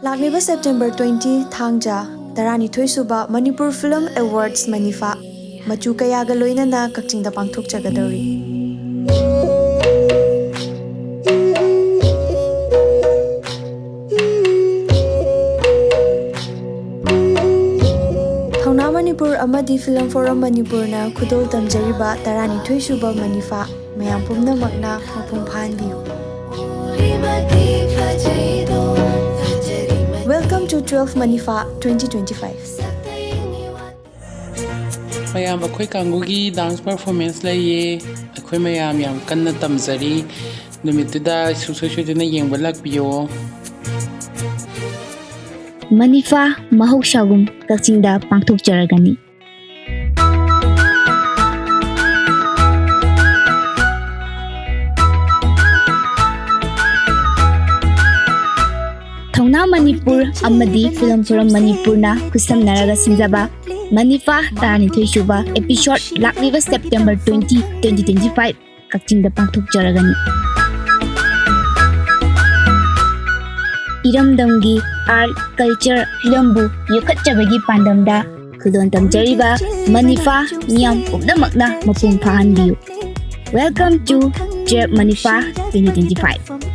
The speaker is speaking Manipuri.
Lakliba September 20 Thangja Tarani Thoisuba Manipur Film Awards Manifa Machu Kayaga Loinana Kakching da Pangthok Chagadori. Thongna Manipur Amadi Film Forum Manipur na Khudol Tamjariba Tarani Thoisuba Manifa Mayam Pumna Magna Mapum Phanbiu. Welcome to 12 Manifa 2025. Mayam akhoi kangugi dance performance laye akhoi mayam yam kanna tamjari numituda susosudina yengba lakpiyo. Manifa mahoksagum kakchingda pangthokjaragani. Thongna Manipur amadi film forum Manipur na kusamnaraga sinjaba Manifa Tarani Thoisuba episode Lakliba September 20, 2025 kakchingda pangthokjaragani. Iramdamgi art culture filmbu yokhatjabagi pandamda khudon tamjariba Manifa miyam pumnamakna mapung phahanbiu. Welcome to Manifa 2025.